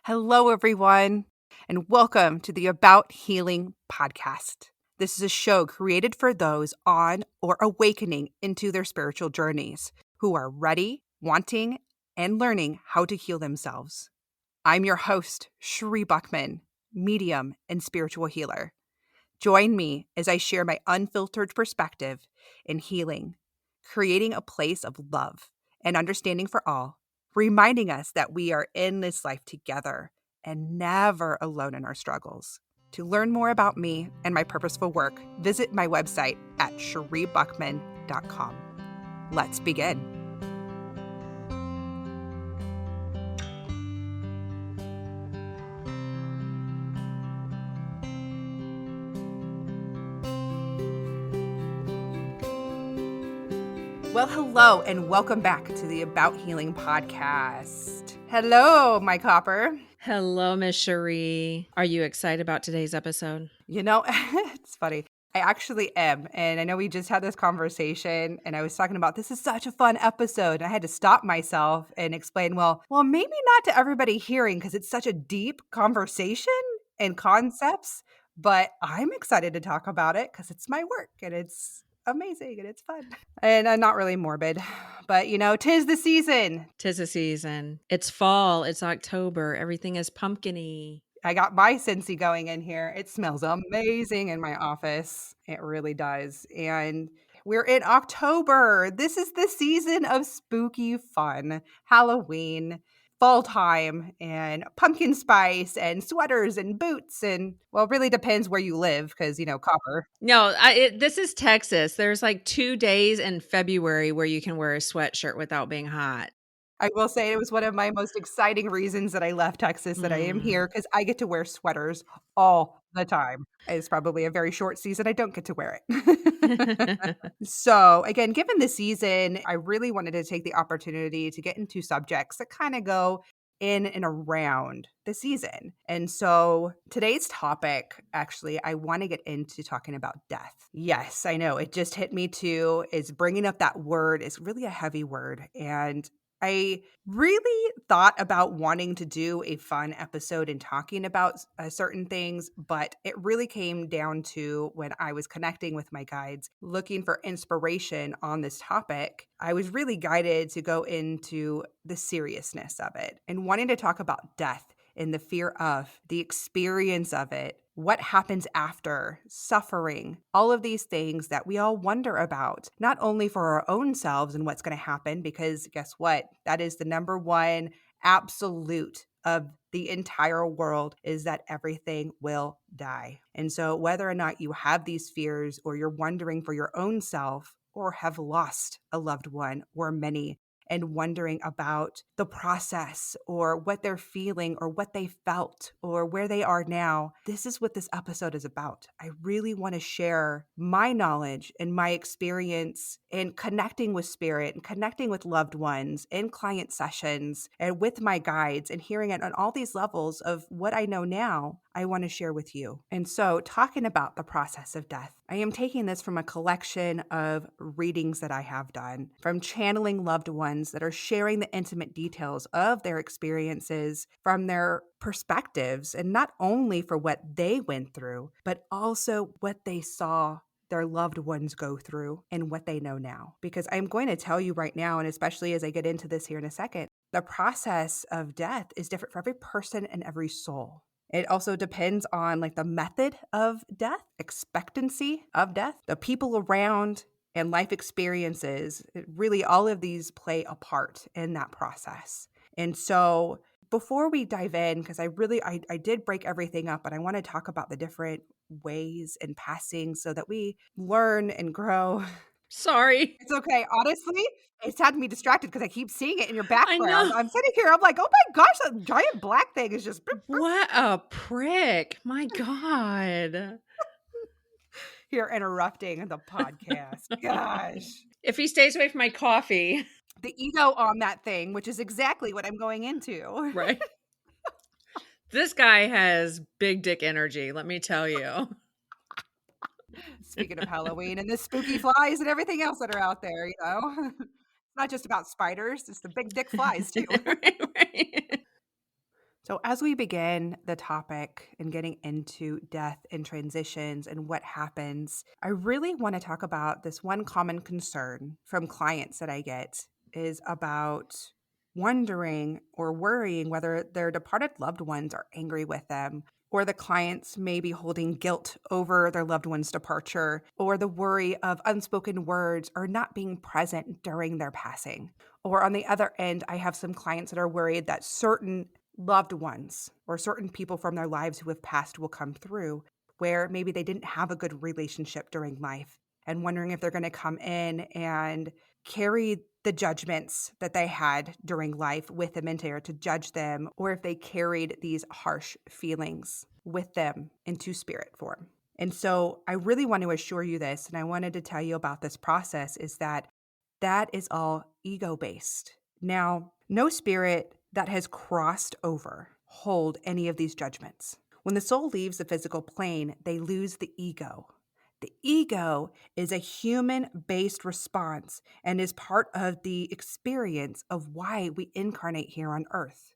Hello, everyone, and welcome to the About Healing podcast. This is a show created for those on or awakening into their spiritual journeys who are ready, wanting, and learning how to heal themselves. I'm your host, Sheree Buckman, medium and spiritual healer. Join me as I share my unfiltered perspective in healing, creating a place of love and understanding for all, reminding us that we are in this life together and never alone in our struggles. To learn more about me and my purposeful work, visit my website at shereebuckman.com. Let's begin. Well, hello, and welcome back to the About Healing podcast. Hello, my copper. Hello, Miss Sheree. Are you excited about today's episode? You know, it's funny. I actually am. And I know we just had this conversation and I was talking about this is such a fun episode. And I had to stop myself and explain, well, maybe not to everybody hearing because it's such a deep conversation and concepts, but I'm excited to talk about it because it's my work and it's amazing and it's fun. And I'm not really morbid, but tis the season. 'Tis a season. It's fall. It's October. Everything is pumpkin-y. I got my Scentsy going in here. It smells amazing in my office. It really does. And we're in October. This is the season of spooky fun, Halloween, fall time, and pumpkin spice, and sweaters and boots. And well, it really depends where you live because, copper. No, this is Texas. There's like 2 days in February where you can wear a sweatshirt without being hot. I will say it was one of my most exciting reasons that I left Texas that I am here because I get to wear sweaters all the time. It's probably a very short season. I don't get to wear it. So, again, given the season, I really wanted to take the opportunity to get into subjects that kind of go in and around the season. And so today's topic, actually, I want to get into talking about death. Yes, I know it just hit me too. Is bringing up that word is really a heavy word. And I really thought about wanting to do a fun episode and talking about certain things, but it really came down to when I was connecting with my guides, looking for inspiration on this topic. I was really guided to go into the seriousness of it and wanting to talk about death and the fear of the experience of it, what happens after, suffering, all of these things that we all wonder about, not only for our own selves and what's going to happen, because guess what? That is the number one absolute of the entire world is that everything will die. And so whether or not you have these fears or you're wondering for your own self or have lost a loved one or many, and wondering about the process or what they're feeling or what they felt or where they are now, this is what this episode is about. I really want to share my knowledge and my experience in connecting with spirit and connecting with loved ones in client sessions and with my guides and hearing it on all these levels of what I know now, I want to share with you. And so talking about the process of death, I am taking this from a collection of readings that I have done, from channeling loved ones that are sharing the intimate details of their experiences from their perspectives, and not only for what they went through, but also what they saw their loved ones go through and what they know now. Because I'm going to tell you right now, and especially as I get into this here in a second, the process of death is different for every person and every soul. It also depends on like the method of death, expectancy of death, the people around, and life experiences. Really, all of these play a part in that process. And so before we dive in, because I did break everything up, but I want to talk about the different ways and passing so that we learn and grow. Sorry. It's okay. Honestly, it's had me distracted because I keep seeing it in your I background. know. I'm sitting here, I'm like, oh my gosh, that giant black thing is just What a prick. My God. here interrupting the podcast. Gosh. If he stays away from my coffee. The ego on that thing, which is exactly what I'm going into. Right. This guy has big dick energy, let me tell you. Speaking of Halloween and the spooky flies and everything else that are out there, It's not just about spiders, it's the big dick flies too. Right. So, as we begin the topic and getting into death and transitions and what happens, I really want to talk about this one common concern from clients that I get is about wondering or worrying whether their departed loved ones are angry with them, or the clients may be holding guilt over their loved one's departure, or the worry of unspoken words or not being present during their passing. Or on the other end, I have some clients that are worried that certain loved ones or certain people from their lives who have passed will come through where maybe they didn't have a good relationship during life and wondering if they're going to come in and carry the judgments that they had during life with them into to judge them, or if they carried these harsh feelings with them into spirit form. And so I really want to assure you this, and I wanted to tell you about this process, is that that is all ego based. Now, no spirit that has crossed over hold any of these judgments. When the soul leaves the physical plane, they lose the ego. The ego is a human based response and is part of the experience of why we incarnate here on earth.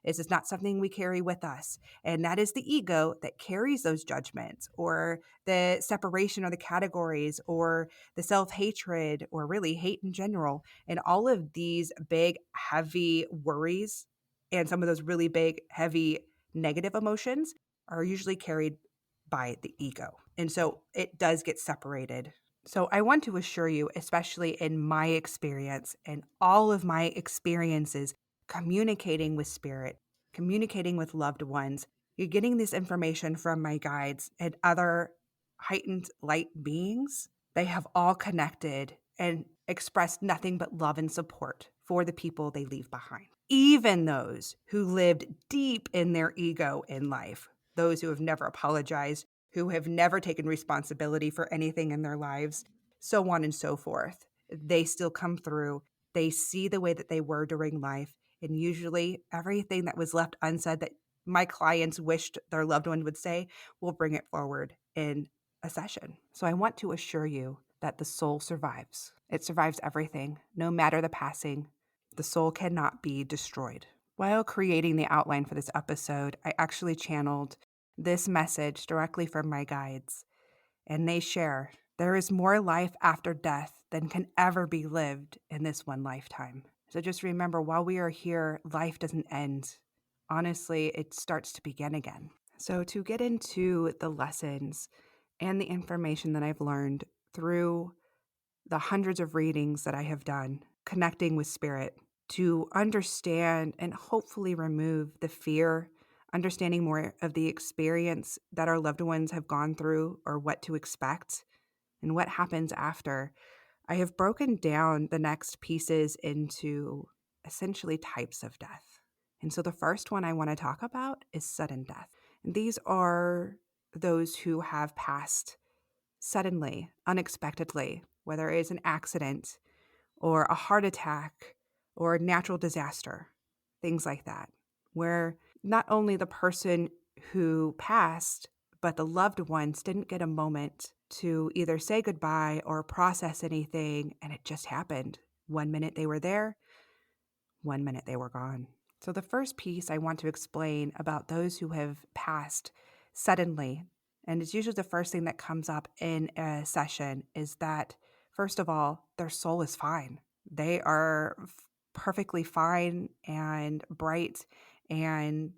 This is not something we carry with us. And that is the ego that carries those judgments or the separation or the categories or the self-hatred or really hate in general. And all of these big, heavy worries and some of those really big, heavy negative emotions are usually carried by the ego. And so it does get separated. So I want to assure you, especially in my experience and all of my experiences communicating with spirit, communicating with loved ones, you're getting this information from my guides and other heightened light beings. They have all connected and expressed nothing but love and support for the people they leave behind. Even those who lived deep in their ego in life, those who have never apologized, who have never taken responsibility for anything in their lives, so on and so forth. They still come through. They see the way that they were during life. And usually, everything that was left unsaid that my clients wished their loved one would say, will bring it forward in a session. So I want to assure you that the soul survives. It survives everything, no matter the passing. The soul cannot be destroyed. While creating the outline for this episode, I actually channeled this message directly from my guides, and they share there is more life after death than can ever be lived in this one lifetime. So just remember, while we are here, life doesn't end. Honestly, it starts to begin again. So to get into the lessons and the information that I've learned through the hundreds of readings that I have done, connecting with spirit, to understand and hopefully remove the fear, understanding more of the experience that our loved ones have gone through or what to expect and what happens after. I have broken down the next pieces into essentially types of death. And so the first one I want to talk about is sudden death. And these are those who have passed suddenly, unexpectedly, whether it is an accident or a heart attack or a natural disaster, things like that, where not only the person who passed, but the loved ones didn't get a moment to either say goodbye or process anything, and it just happened. 1 minute they were there, 1 minute they were gone. So the first piece I want to explain about those who have passed suddenly, and it's usually the first thing that comes up in a session, is that, first of all, their soul is fine. They are perfectly fine and bright, and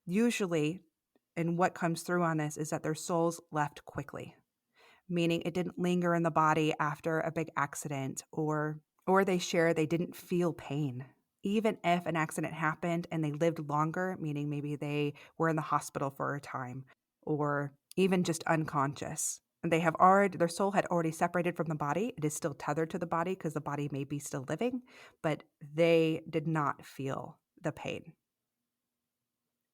usually, and what comes through on this is that their souls left quickly, meaning it didn't linger in the body after a big accident, or they share they didn't feel pain. Even if an accident happened and they lived longer, meaning maybe they were in the hospital for a time or even just unconscious. And their soul had already separated from the body. It is still tethered to the body because the body may be still living, but they did not feel the pain.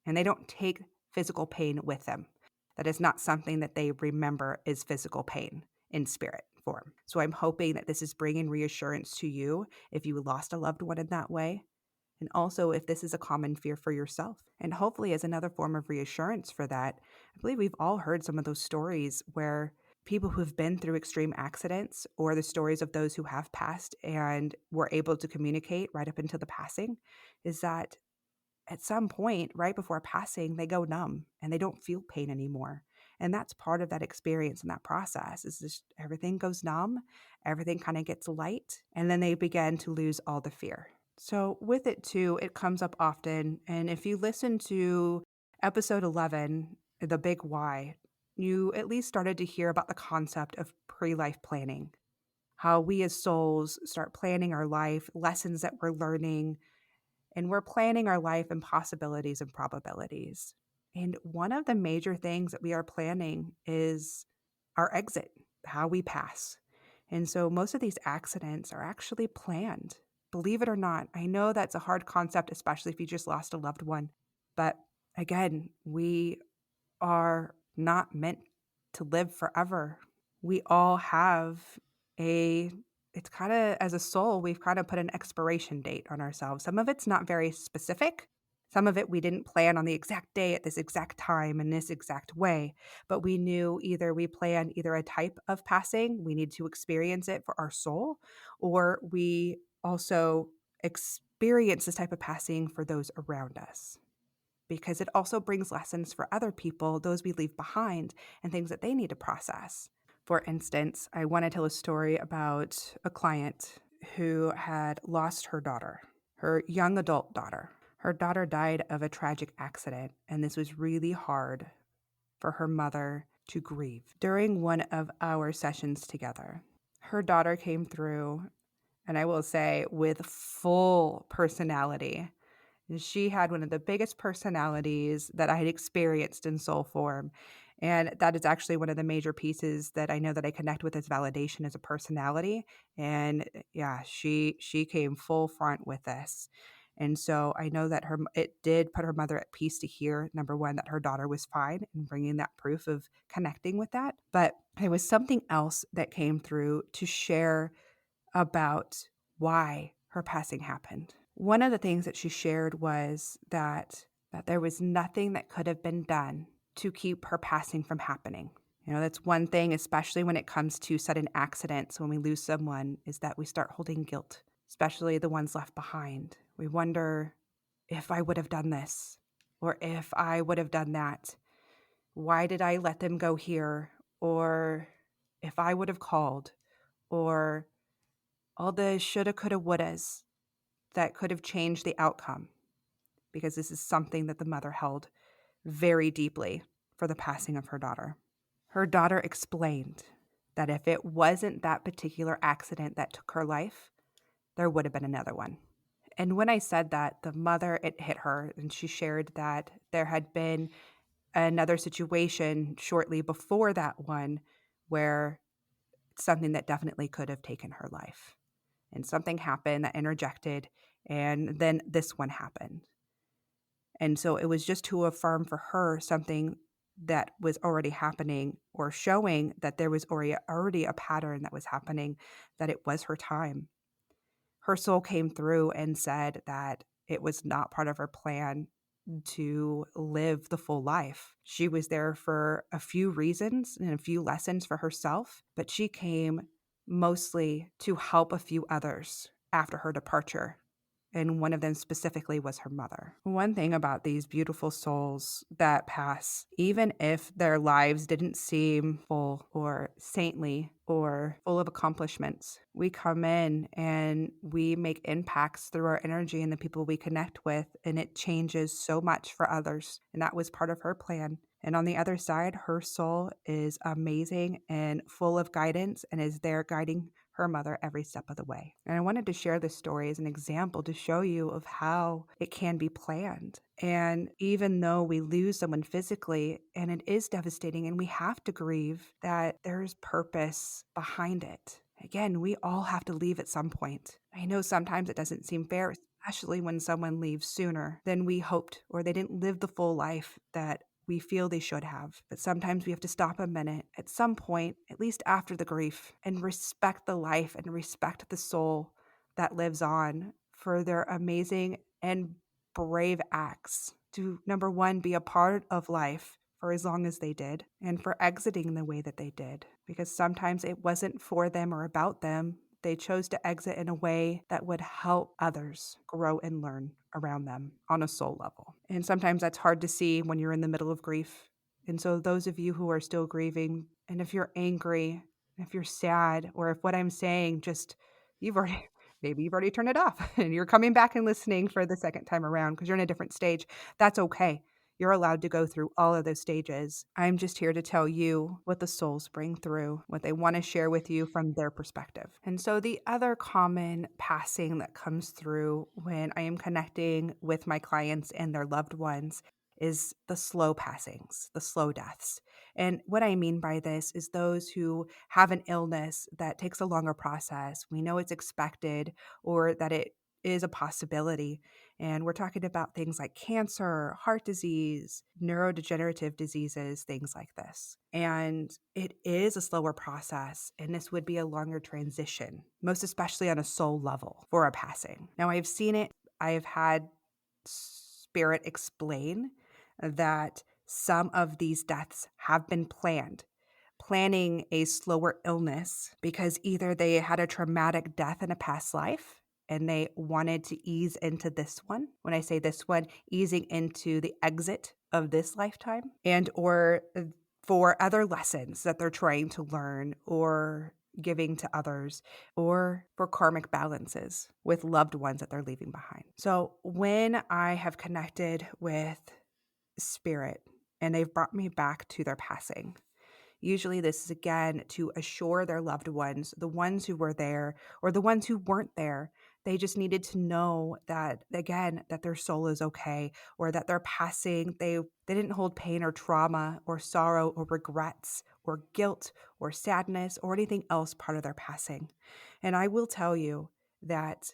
And they don't take physical pain with them. That is not something that they remember is physical pain in spirit form. So I'm hoping that this is bringing reassurance to you if you lost a loved one in that way. And also if this is a common fear for yourself. And hopefully as another form of reassurance for that, I believe we've all heard some of those stories where people who've been through extreme accidents or the stories of those who have passed and were able to communicate right up until the passing is that at some point, right before passing, they go numb and they don't feel pain anymore. And that's part of that experience and that process is just everything goes numb, everything kind of gets light, and then they begin to lose all the fear. So with it too, it comes up often. And if you listen to episode 11, The Big Why, you at least started to hear about the concept of pre-life planning, how we as souls start planning our life, lessons that we're learning, and we're planning our life in possibilities and probabilities. And one of the major things that we are planning is our exit, how we pass. And so most of these accidents are actually planned. Believe it or not, I know that's a hard concept, especially if you just lost a loved one. But again, we are not meant to live forever. We all have a it's kind of as a soul, we've kind of put an expiration date on ourselves. Some of it's not very specific. Some of it we didn't plan on the exact day at this exact time in this exact way, but we knew either we planned either a type of passing, we need to experience it for our soul, or we also experience this type of passing for those around us because it also brings lessons for other people, those we leave behind, and things that they need to process. For instance, I want to tell a story about a client who had lost her daughter, her young adult daughter. Her daughter died of a tragic accident, and this was really hard for her mother to grieve. During one of our sessions together, her daughter came through, and I will say with full personality. She had one of the biggest personalities that I had experienced in soul form. And that is actually one of the major pieces that I know that I connect with as validation as a personality. And yeah, she came full front with this. And so I know that it did put her mother at peace to hear, number one, that her daughter was fine and bringing that proof of connecting with that. But there was something else that came through to share about why her passing happened. One of the things that she shared was that there was nothing that could have been done to keep her passing from happening. You know, that's one thing, especially when it comes to sudden accidents, when we lose someone, is that we start holding guilt, especially the ones left behind. We wonder if I would have done this or if I would have done that. Why did I let them go here? Or if I would have called, or all the shoulda, coulda, wouldas that could have changed the outcome, because this is something that the mother held very deeply for the passing of her daughter. Her daughter explained that if it wasn't that particular accident that took her life, there would have been another one. And when I said that, the mother, it hit her, and she shared that there had been another situation shortly before that one where something that definitely could have taken her life. And something happened that interjected, and then this one happened. And so it was just to affirm for her something that was already happening, or showing that there was already a pattern that was happening, that it was her time. Her soul came through and said that it was not part of her plan to live the full life. She was there for a few reasons and a few lessons for herself, but she came mostly to help a few others after her departure. And one of them specifically was her mother. One thing about these beautiful souls that pass, even if their lives didn't seem full or saintly or full of accomplishments, we come in and we make impacts through our energy and the people we connect with, and it changes so much for others. And that was part of her plan. And on the other side, her soul is amazing and full of guidance and is there guiding her mother every step of the way. And I wanted to share this story as an example to show you of how it can be planned. And even though we lose someone physically, and it is devastating, and we have to grieve, that there's purpose behind it. Again, we all have to leave at some point. I know sometimes it doesn't seem fair, especially when someone leaves sooner than we hoped, or they didn't live the full life that we feel they should have. But sometimes we have to stop a minute at some point, at least after the grief, and respect the life and respect the soul that lives on for their amazing and brave acts to, number one, be a part of life for as long as they did, and for exiting the way that they did. Because sometimes it wasn't for them or about them. They chose to exit in a way that would help others grow and learn. around them on a soul level. And sometimes that's hard to see when you're in the middle of grief. And so, those of you who are still grieving, and if you're angry, if you're sad, or if what I'm saying just, you've already, maybe you've already turned it off and you're coming back and listening for the second time around because you're in a different stage, that's okay. You're allowed to go through all of those stages. I'm just here to tell you what the souls bring through, what they want to share with you from their perspective. And so, the other common passing that comes through when I am connecting with my clients and their loved ones is the slow passings, the slow deaths. And what I mean by this is those who have an illness that takes a longer process. We know it's expected or that it is a possibility. And we're talking about things like cancer, heart disease, neurodegenerative diseases, things like this. And it is a slower process, and this would be a longer transition, most especially on a soul level for a passing. Now, I've seen it, I've had spirit explain that some of these deaths have been planned, planning a slower illness because either they had a traumatic death in a past life and they wanted to ease into this one. When I say this one, easing into the exit of this lifetime, and or for other lessons that they're trying to learn or giving to others, or for karmic balances with loved ones that they're leaving behind. So when I have connected with spirit and they've brought me back to their passing, usually this is again to assure their loved ones, the ones who were there or the ones who weren't there. They just needed to know that, again, that their soul is okay, or that they're passing. They didn't hold pain or trauma or sorrow or regrets or guilt or sadness or anything else part of their passing. And I will tell you that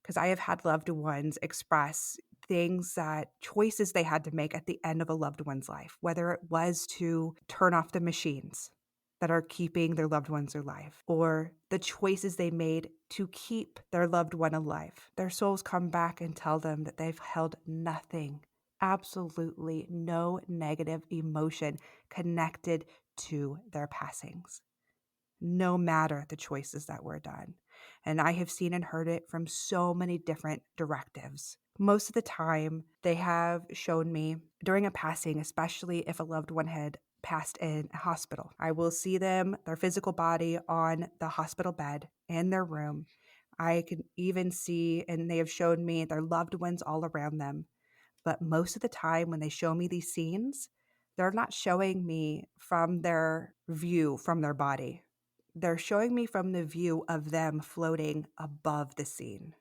because I have had loved ones express things, that choices they had to make at the end of a loved one's life, whether it was to turn off the machines that are keeping their loved ones alive, or the choices they made to keep their loved one alive. Their souls come back and tell them that they've held nothing, absolutely no negative emotion connected to their passings, no matter the choices that were done. And I have seen and heard it from so many different directives. Most of the time, they have shown me during a passing, especially if a loved one had passed in a hospital, I will see them, their physical body on the hospital bed in their room. I can even see, and they have shown me their loved ones all around them. But most of the time, when they show me these scenes, they're not showing me from their view from their body. They're showing me from the view of them floating above the scene,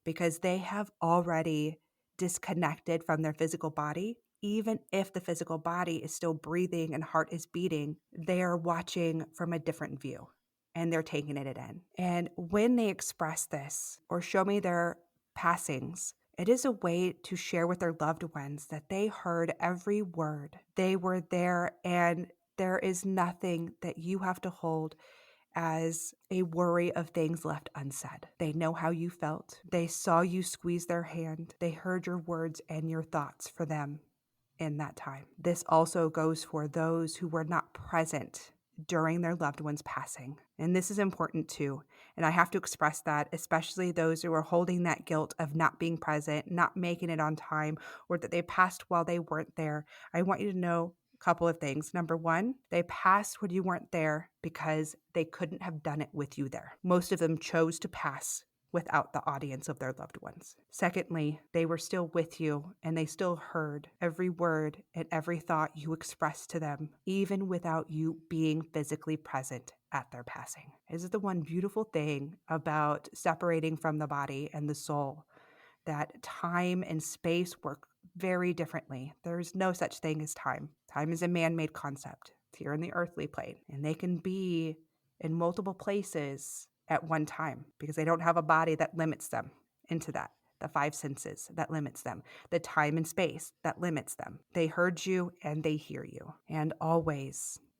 because they have already disconnected from their physical body. Even if the physical body is still breathing and heart is beating, they are watching from a different view and they're taking it in. And when they express this or show me their passings, it is a way to share with their loved ones that they heard every word. They were there, and there is nothing that you have to hold as a worry of things left unsaid. They know how you felt. They saw you squeeze their hand. They heard your words and your thoughts for them in that time. This also goes for those who were not present during their loved one's passing. And this is important too. And I have to express that, especially those who are holding that guilt of not being present, not making it on time, or that they passed while they weren't there. I want you to know a couple of things. Number one, they passed when you weren't there because they couldn't have done it with you there. Most of them chose to pass without the audience of their loved ones. Secondly, they were still with you and they still heard every word and every thought you expressed to them, even without you being physically present at their passing. This is the one beautiful thing about separating from the body and the soul, that time and space work very differently. There's no such thing as time. Time is a man-made concept. It's here in the earthly plane, and they can be in multiple places at one time because they don't have a body that limits them into that. The five senses that limits them, the time and space that limits them. They heard you and they hear you. And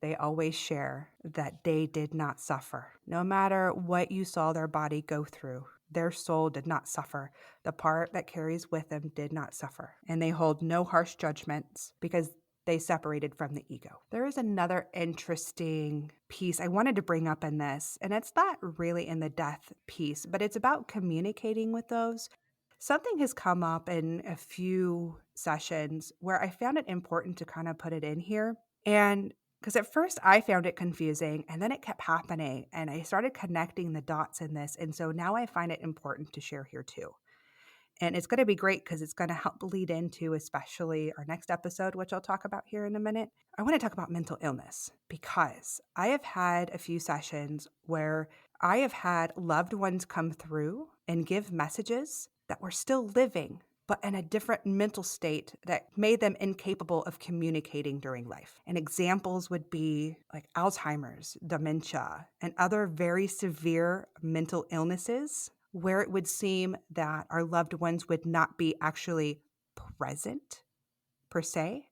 they always share that they did not suffer. No matter what you saw their body go through, their soul did not suffer. The part that carries with them did not suffer. And they hold no harsh judgments because they separated from the ego. There is another interesting piece I wanted to bring up in this, and it's not really in the death piece, but it's about communicating with those. something has come up in a few sessions where I found it important to kind of put it in here. And because at first I found it confusing and then it kept happening and I started connecting the dots in this. And so now I find it important to share here too. And it's going to be great because it's going to help lead into, especially our next episode, which I'll talk about here in a minute. I want to talk about mental illness because I have had a few sessions where I have had loved ones come through and give messages that were still living, but in a different mental state that made them incapable of communicating during life. And examples would be like Alzheimer's, dementia, and other very severe mental illnesses where it would seem that our loved ones would not be actually present per se,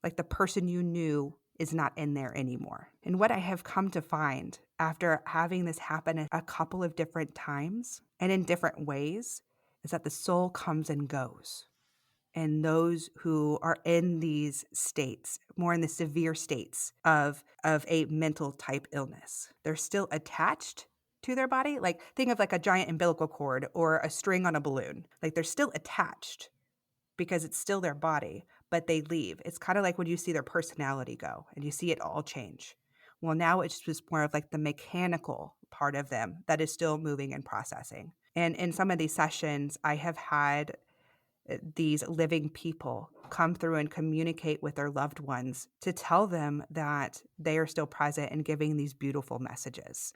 like the person you knew is not in there anymore. And what I have come to find after having this happen a couple of different times and in different ways is that the soul comes and goes. And those who are in these states, more in the severe states of a mental type illness, they're still attached to their body. Like think of like a giant umbilical cord or a string on a balloon. Like they're still attached because it's still their body, but they leave. It's kind of like when you see their personality go and you see it all change. Well, now it's just more of like the mechanical part of them that is still moving and processing. And in some of these sessions, I have had these living people come through and communicate with their loved ones to tell them that they are still present and giving these beautiful messages.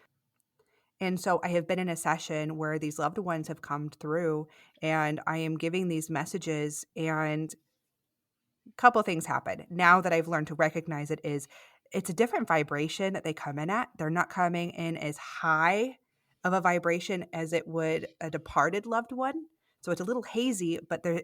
And so I have been in a session where these loved ones have come through and I am giving these messages, and a couple of things happen. Now that I've learned to recognize it is it's a different vibration that they come in at. They're not coming in as high of a vibration as it would a departed loved one. So it's a little hazy, but they're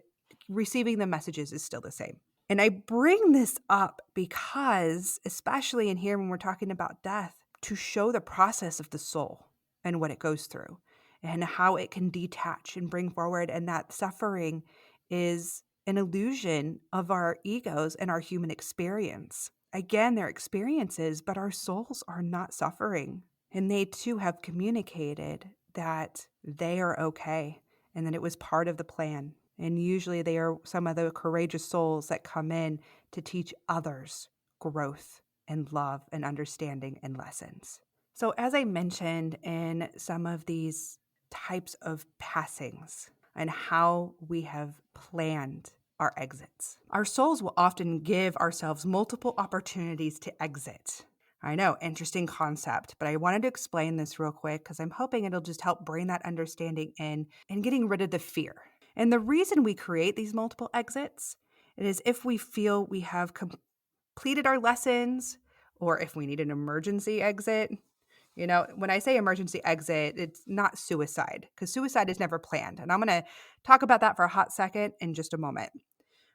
receiving the messages is still the same. And I bring this up because, especially in here when we're talking about death, to show the process of the soul and what it goes through and how it can detach and bring forward, and that suffering is an illusion of our egos and our human experience. Again, they're experiences, but our souls are not suffering. And they too have communicated that they are okay and that it was part of the plan. And usually they are some of the courageous souls that come in to teach others growth and love and understanding and lessons. So, as I mentioned in some of these types of passings and how we have planned our exits, our souls will often give ourselves multiple opportunities to exit. I know, interesting concept, but I wanted to explain this real quick because I'm hoping it'll just help bring that understanding in and getting rid of the fear. And the reason we create these multiple exits is if we feel we have completed our lessons or if we need an emergency exit. You know, when I say emergency exit, it's not suicide because suicide is never planned. And I'm going to talk about that for a hot second in just a moment.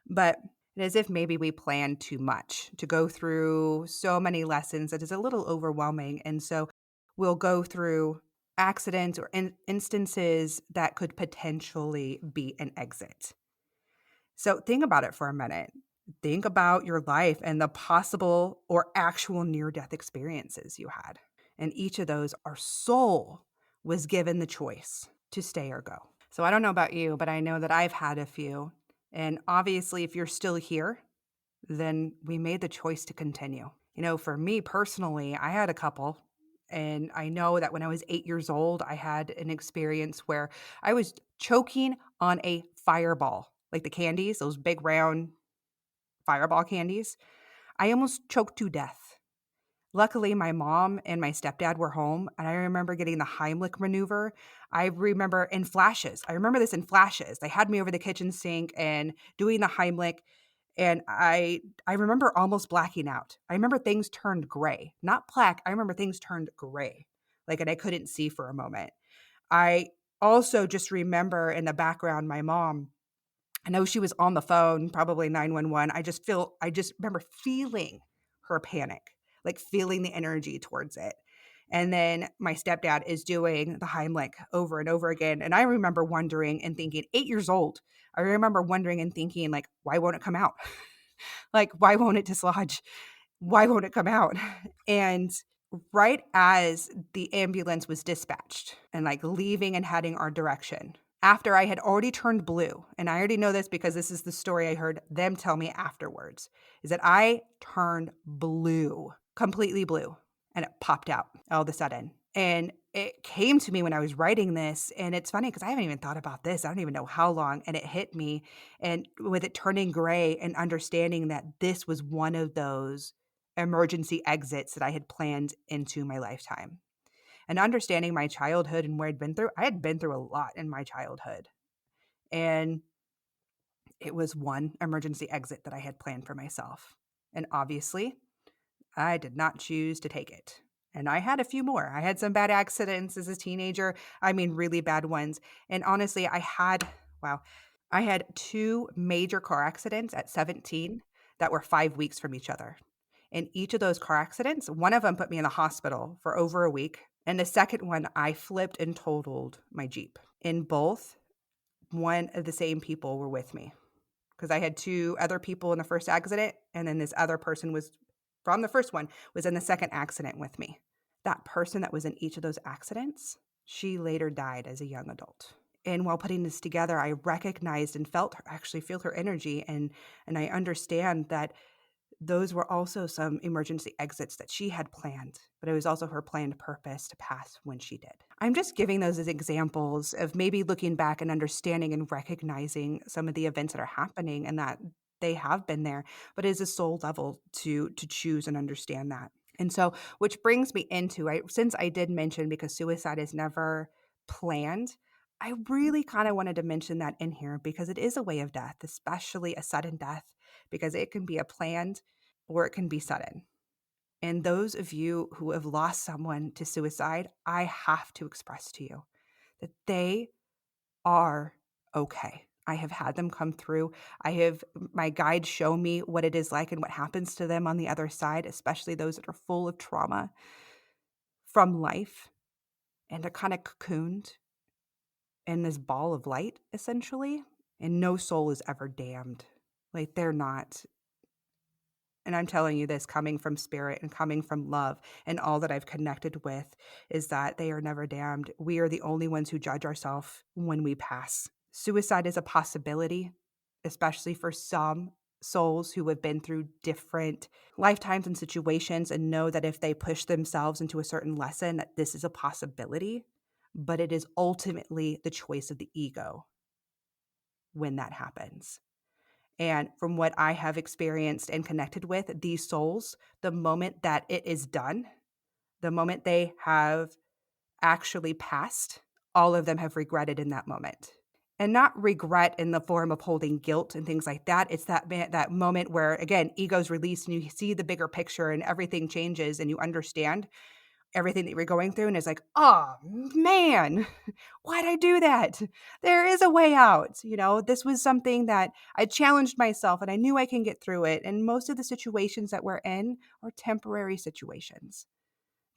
But it is if maybe we plan too much to go through so many lessons that is a little overwhelming. And so we'll go through accidents or instances that could potentially be an exit. So think about it for a minute. Think about your life and the possible or actual near-death experiences you had. And each of those, our soul was given the choice to stay or go. So I don't know about you, but I know that I've had a few. And obviously, if you're still here, then we made the choice to continue. You know, for me personally, I had a couple. And I know that when I was 8 years old, I had an experience where I was choking on a fireball, like the candies, those big round fireball candies. I almost choked to death. Luckily, my mom and my stepdad were home, and I remember getting the Heimlich maneuver. I remember in flashes. I remember this in flashes. They had me over the kitchen sink and doing the Heimlich, and I remember almost blacking out. I remember things turned gray. Not black, I remember things turned gray, like, and I couldn't see for a moment. I also just remember in the background my mom. I know she was on the phone, probably 911. I just remember feeling her panic, like feeling the energy towards it. And then my stepdad is doing the Heimlich over and over again. And I remember wondering and thinking, 8 years old, I remember wondering and thinking, like, why won't it come out? Like, why won't it dislodge? Why won't it come out? And right as the ambulance was dispatched and like leaving and heading our direction, after I had already turned blue, and I already know this because this is the story I heard them tell me afterwards, is that I turned blue, completely blue, and it popped out all of a sudden. And it came to me when I was writing this, and it's funny because I haven't even thought about this. I don't even know how long, and it hit me. And with it turning gray and understanding that this was one of those emergency exits that I had planned into my lifetime. And understanding my childhood and where I'd been through, I had been through a lot in my childhood. And it was one emergency exit that I had planned for myself. And obviously, I did not choose to take it. And I had a few more. I had some bad accidents as a teenager. I mean, really bad ones. And honestly, wow, I had 2 major car accidents at 17 that were 5 weeks from each other. In each of those car accidents, one of them put me in the hospital for over a week. And the second one, I flipped and totaled my Jeep. In both, one of the same people were with me because I had 2 other people in the first accident, and then this other person was from the first one was in the second accident with me. That person that was in each of those accidents, she later died as a young adult. And while putting this together, I recognized and feel her energy, and I understand that those were also some emergency exits that she had planned, but it was also her planned purpose to pass when she did. I'm just giving those as examples of maybe looking back and understanding and recognizing some of the events that are happening and that they have been there, but it is a soul level to choose and understand that. And so, which brings me into, since I did mention because suicide is never planned, I really kind of wanted to mention that in here because it is a way of death, especially a sudden death, because it can be a planned or it can be sudden. And those of you who have lost someone to suicide, I have to express to you that they are okay. I have had them come through. My guides show me what it is like and what happens to them on the other side, especially those that are full of trauma from life and are kind of cocooned in this ball of light, essentially. And no soul is ever damned. Like, they're not. And I'm telling you this coming from spirit and coming from love, and all that I've connected with is that they are never damned. We are the only ones who judge ourselves when we pass. Suicide is a possibility, especially for some souls who have been through different lifetimes and situations and know that if they push themselves into a certain lesson, that this is a possibility, but it is ultimately the choice of the ego when that happens. And from what I have experienced and connected with, these souls, the moment that it is done, the moment they have actually passed, all of them have regretted in that moment. And not regret in the form of holding guilt and things like that. It's that moment where, again, ego's released and you see the bigger picture and everything changes and you understand everything that you're going through, and it's like, "Oh, man, why'd I do that? There is a way out." This was something that I challenged myself and I knew I can get through it. And most of the situations that we're in are temporary situations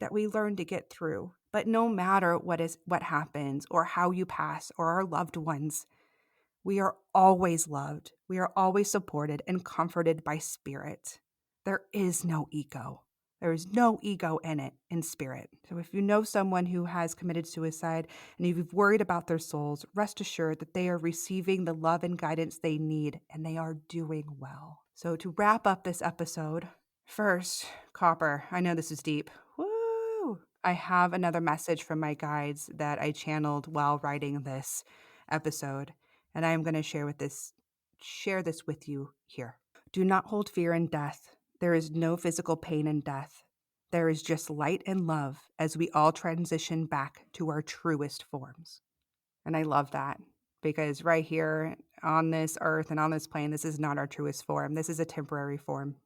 that we learn to get through. But no matter what happens or how you pass or our loved ones, we are always loved. We are always supported and comforted by spirit. There is no ego. There is no ego in it, in spirit. So if you know someone who has committed suicide and if you've worried about their souls, rest assured that they are receiving the love and guidance they need and they are doing well. So to wrap up this episode, first, Copper, I know this is deep. Woo! I have another message from my guides that I channeled while writing this episode, and I am going to share this with you here. Do not hold fear in death. There is no physical pain in death. There is just light and love as we all transition back to our truest forms. And I love that because right here on this earth and on this plane, this is not our truest form. This is a temporary form.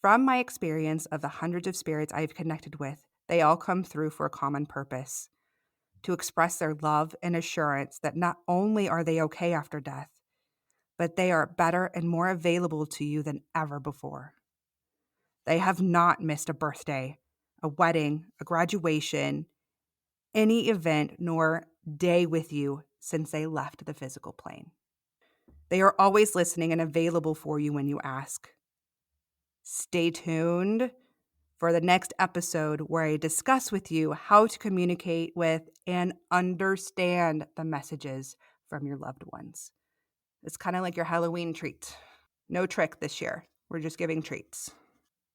From my experience of the hundreds of spirits I've connected with, they all come through for a common purpose: to express their love and assurance that not only are they okay after death, but they are better and more available to you than ever before. They have not missed a birthday, a wedding, a graduation, any event, nor day with you since they left the physical plane. They are always listening and available for you when you ask. Stay tuned for the next episode where I discuss with you how to communicate with and understand the messages from your loved ones. It's kind of like your Halloween treat. No trick this year. We're just giving treats.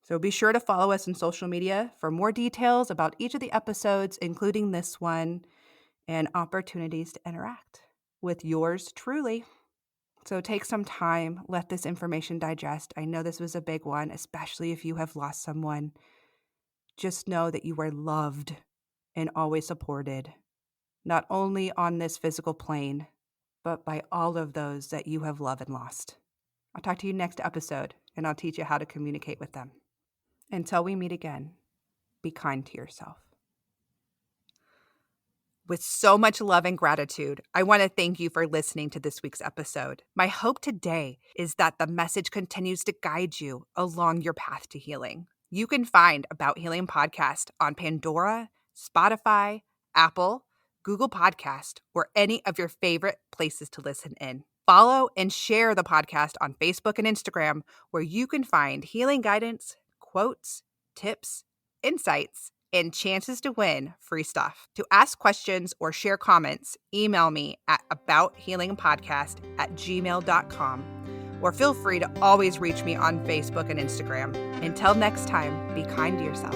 So be sure to follow us on social media for more details about each of the episodes, including this one, and opportunities to interact with yours truly. So take some time, let this information digest. I know this was a big one, especially if you have lost someone. Just know that you are loved and always supported, not only on this physical plane, but by all of those that you have loved and lost. I'll talk to you next episode, and I'll teach you how to communicate with them. Until we meet again, be kind to yourself. With so much love and gratitude, I want to thank you for listening to this week's episode. My hope today is that the message continues to guide you along your path to healing. You can find About Healing Podcast on Pandora, Spotify, Apple, Google Podcast, or any of your favorite places to listen in. Follow and share the podcast on Facebook and Instagram, where you can find healing guidance, quotes, tips, insights, and chances to win free stuff. To ask questions or share comments, email me at abouthealingpodcast@gmail.com, or feel free to always reach me on Facebook and Instagram. Until next time, be kind to yourself.